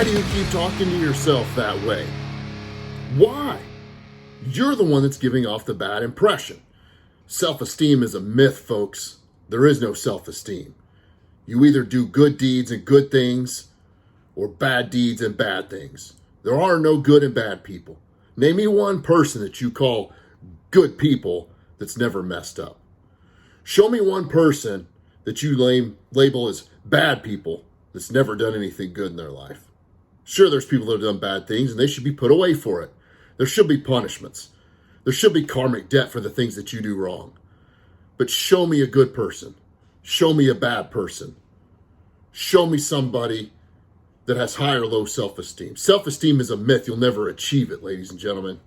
Why do you keep talking to yourself that way? Why? You're the one that's giving off the bad impression. Self-esteem is a myth, folks. There is no self-esteem. You either do good deeds and good things or bad deeds and bad things. There are no good and bad people. Name me one person that you call good people that's never messed up. Show me one person that you label as bad people that's never done anything good in their life. Sure, there's people that have done bad things and they should be put away for it. There should be punishments. There should be karmic debt for the things that you do wrong. But show me a good person. Show me a bad person. Show me somebody that has high or low self-esteem. Self-esteem is a myth. You'll never achieve it, ladies and gentlemen.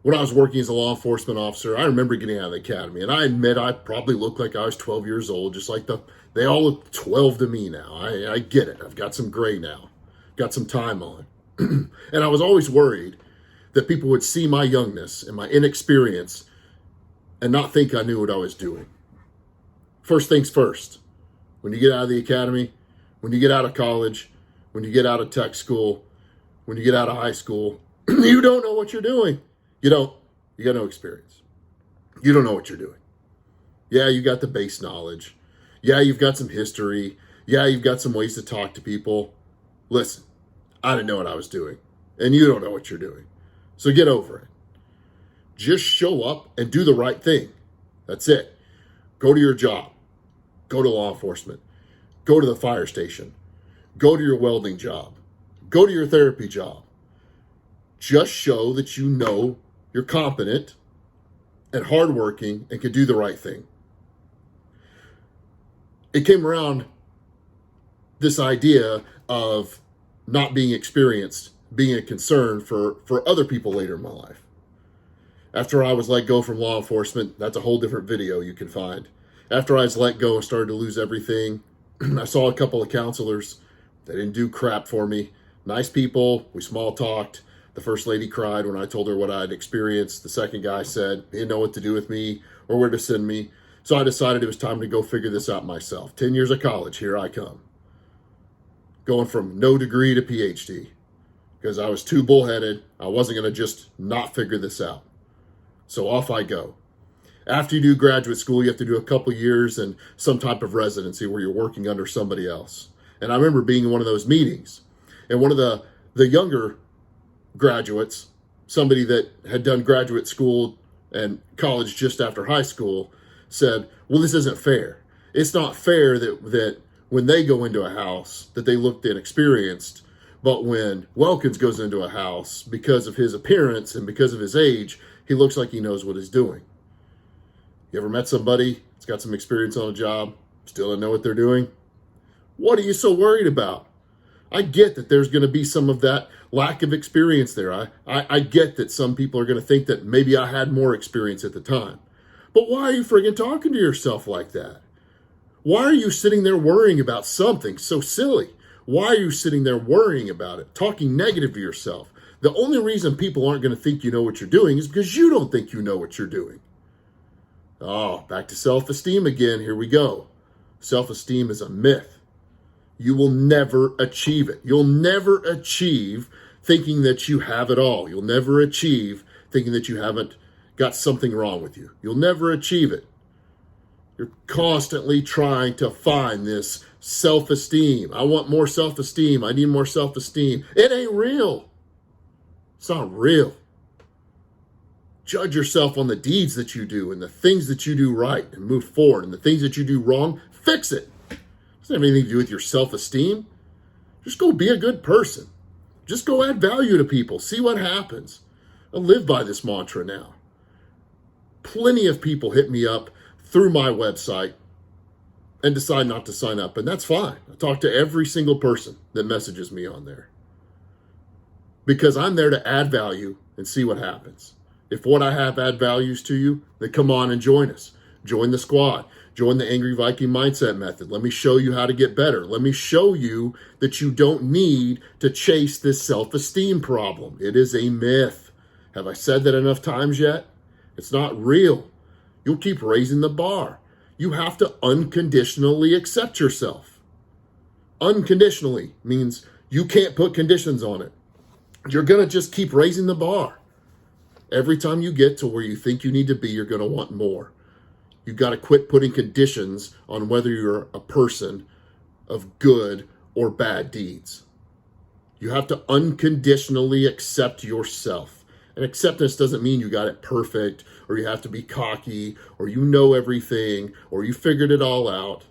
When I was working as a law enforcement officer, I remember getting out of the academy, and I admit I probably looked like I was 12 years old, just like they all look 12 to me now. I get it. I've got some gray now, got some time on. And I was always worried that people would see my youngness and my inexperience and not think I knew what I was doing. First things first, when you get out of the academy, when you get out of college, when you get out of tech school, when you get out of high school, you don't know what you're doing. You got no experience. You don't know what you're doing. Yeah, you got the base knowledge. Yeah, you've got some history. Yeah, you've got some ways to talk to people. Listen, I didn't know what I was doing, and you don't know what you're doing. So get over it. Just show up and do the right thing. That's it. Go to your job. Go to law enforcement. Go to the fire station. Go to your welding job. Go to your therapy job. Just show that you know you're competent and hardworking and can do the right thing. It came around this idea of not being experienced, being a concern for other people later in my life. After I was let go from law enforcement, that's a whole different video you can find. After I was let go and started to lose everything, I saw a couple of counselors. They didn't do crap for me. Nice people. We small talked. The first lady cried when I told her what I'd experienced. The second guy said he didn't know what to do with me or where to send me. So I decided it was time to go figure this out myself. 10 years of college, here I come. Going from no degree to Ph.D. because I was too bullheaded. I wasn't going to just not figure this out. So off I go. After you do graduate school, you have to do a couple years and some type of residency where you're working under somebody else. And I remember being in one of those meetings, and one of the younger graduates, somebody that had done graduate school and college just after high school, said, well, this isn't fair. It's not fair that when they go into a house that they looked inexperienced, but when Wilkins goes into a house, because of his appearance and because of his age, he looks like he knows what he's doing. You ever met somebody that's got some experience on a job, still don't know what they're doing? What are you so worried about? I get that there's going to be some of that lack of experience there. I get that some people are going to think that maybe I had more experience at the time. But why are you friggin' talking to yourself like that? Why are you sitting there worrying about something so silly? Why are you sitting there worrying about it, talking negative to yourself? The only reason people aren't going to think you know what you're doing is because you don't think you know what you're doing. Oh, back to self-esteem again. Here we go. Self-esteem is a myth. You will never achieve it. You'll never achieve thinking that you have it all. You'll never achieve thinking that you haven't got something wrong with you. You'll never achieve it. You're constantly trying to find this self-esteem. I want more self-esteem. I need more self-esteem. It ain't real. It's not real. Judge yourself on the deeds that you do and the things that you do right and move forward, and the things that you do wrong, fix it. It doesn't have anything to do with your self-esteem. Just go be a good person. Just go add value to people. See what happens. I live by this mantra now. Plenty of people hit me up through my website and decide not to sign up, and that's fine. I talk to every single person that messages me on there because I'm there to add value and see what happens. If what I have add values to you, then come on and join us. Join the squad. Join the Angry Viking Mindset Method. Let me show you how to get better. Let me show you that you don't need to chase this self-esteem problem. It is a myth. Have I said that enough times yet? It's not real. You'll keep raising the bar. You have to unconditionally accept yourself. Unconditionally means you can't put conditions on it. You're going to just keep raising the bar. Every time you get to where you think you need to be, you're going to want more. You got to quit putting conditions on whether you're a person of good or bad deeds. You have to unconditionally accept yourself. And acceptance doesn't mean you got it perfect, or you have to be cocky, or you know everything, or you figured it all out.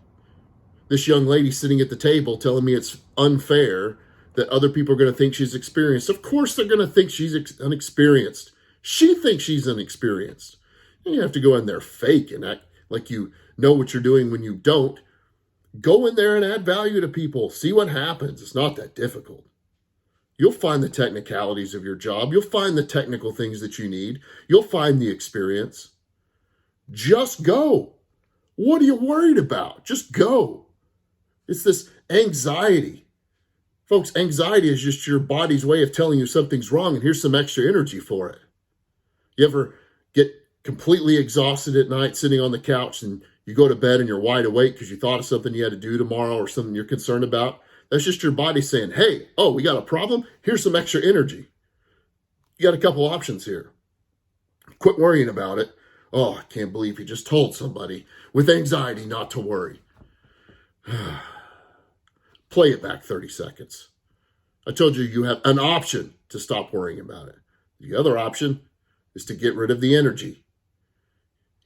This young lady sitting at the table telling me it's unfair that other people are going to think she's experienced. Of course they're going to think she's inexperienced. She thinks she's inexperienced. And you have to go in there fake and act like you know what you're doing when you don't. Go in there and add value to people. See what happens. It's not that difficult. You'll find the technicalities of your job. You'll find the technical things that you need. You'll find the experience. Just go. What are you worried about? Just go. It's this anxiety. Folks, anxiety is just your body's way of telling you something's wrong, and here's some extra energy for it. You ever get completely exhausted at night sitting on the couch and you go to bed and you're wide awake because you thought of something you had to do tomorrow or something you're concerned about? That's just your body saying, hey, oh, we got a problem? Here's some extra energy. You got a couple options here. Quit worrying about it. Oh, I can't believe you just told somebody with anxiety not to worry. Play it back 30 seconds. I told you you have an option to stop worrying about it. The other option is to get rid of the energy.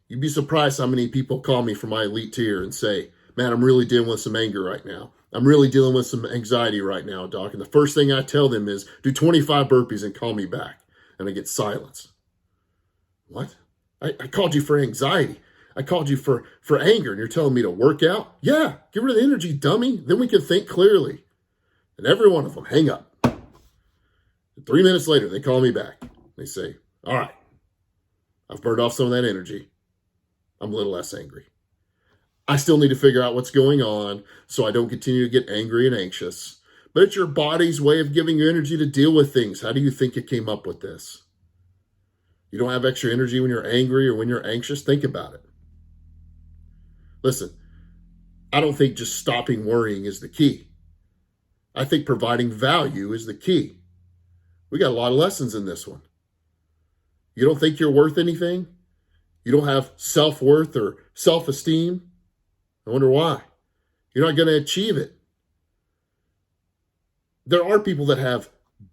You'd be surprised how many people call me from my elite tier and say, man, I'm really dealing with some anger right now. I'm really dealing with some anxiety right now, doc. And the first thing I tell them is do 25 burpees and call me back. And I get silence. What? I called you for anxiety. I called you for anger, and you're telling me to work out? Yeah, get rid of the energy, dummy. Then we can think clearly. And every one of them hang up. And 3 minutes later, they call me back. They say, all right, I've burned off some of that energy. I'm a little less angry. I still need to figure out what's going on so I don't continue to get angry and anxious. But it's your body's way of giving you energy to deal with things. How do you think it came up with this? You don't have extra energy when you're angry or when you're anxious? Think about it. Listen, I don't think just stopping worrying is the key. I think providing value is the key. We got a lot of lessons in this one. You don't think you're worth anything? You don't have self-worth or self-esteem? I wonder why. You're not going to achieve it. There are people that have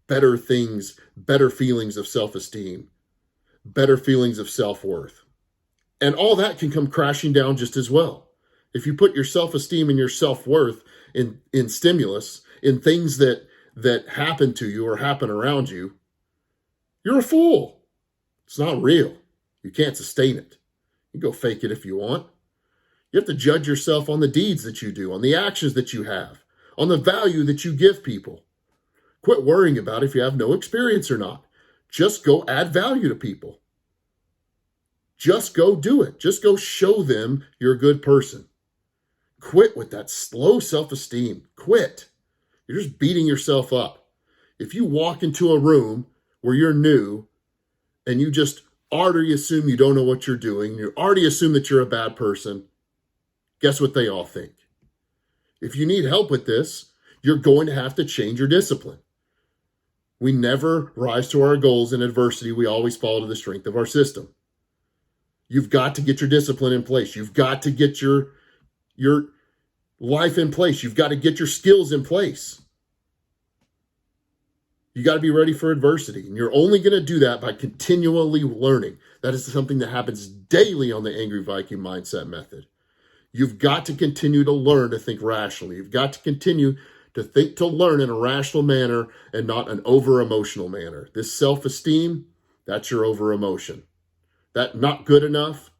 better things, better feelings of self-esteem, better feelings of self-worth. And all that can come crashing down just as well. If you put your self-esteem and your self-worth in stimulus, in things that happen to you or happen around you, you're a fool. It's not real. You can't sustain it. You can go fake it if you want. You have to judge yourself on the deeds that you do, on the actions that you have, on the value that you give people. Quit worrying about if you have no experience or not. Just go add value to people. Just go do it. Just go show them you're a good person. Quit with that slow self-esteem. Quit. You're just beating yourself up. If you walk into a room where you're new and you just already assume you don't know what you're doing, you already assume that you're a bad person, guess what they all think? If you need help with this, you're going to have to change your discipline. We never rise to our goals in adversity. We always fall to the strength of our system. You've got to get your discipline in place. You've got to get your life in place. You've got to get your skills in place. You got to be ready for adversity. And you're only going to do that by continually learning. That is something that happens daily on the Angry Viking Mindset Method. You've got to continue to learn to think rationally. You've got to continue to learn in a rational manner and not an over-emotional manner. This self-esteem, that's your over-emotion. That not good enough?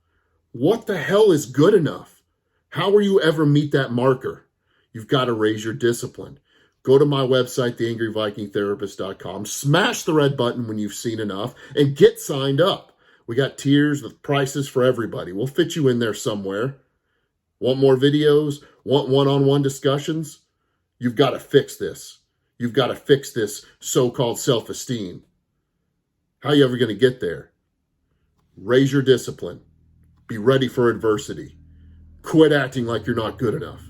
What the hell is good enough? How will you ever meet that marker? You've got to raise your discipline. Go to my website, theangryvikingtherapist.com. Smash the red button when you've seen enough and get signed up. We got tiers with prices for everybody. We'll fit you in there somewhere. Want more videos? Want one-on-one discussions? You've got to fix this. You've got to fix this so-called self-esteem. How are you ever going to get there? Raise your discipline. Be ready for adversity. Quit acting like you're not good enough.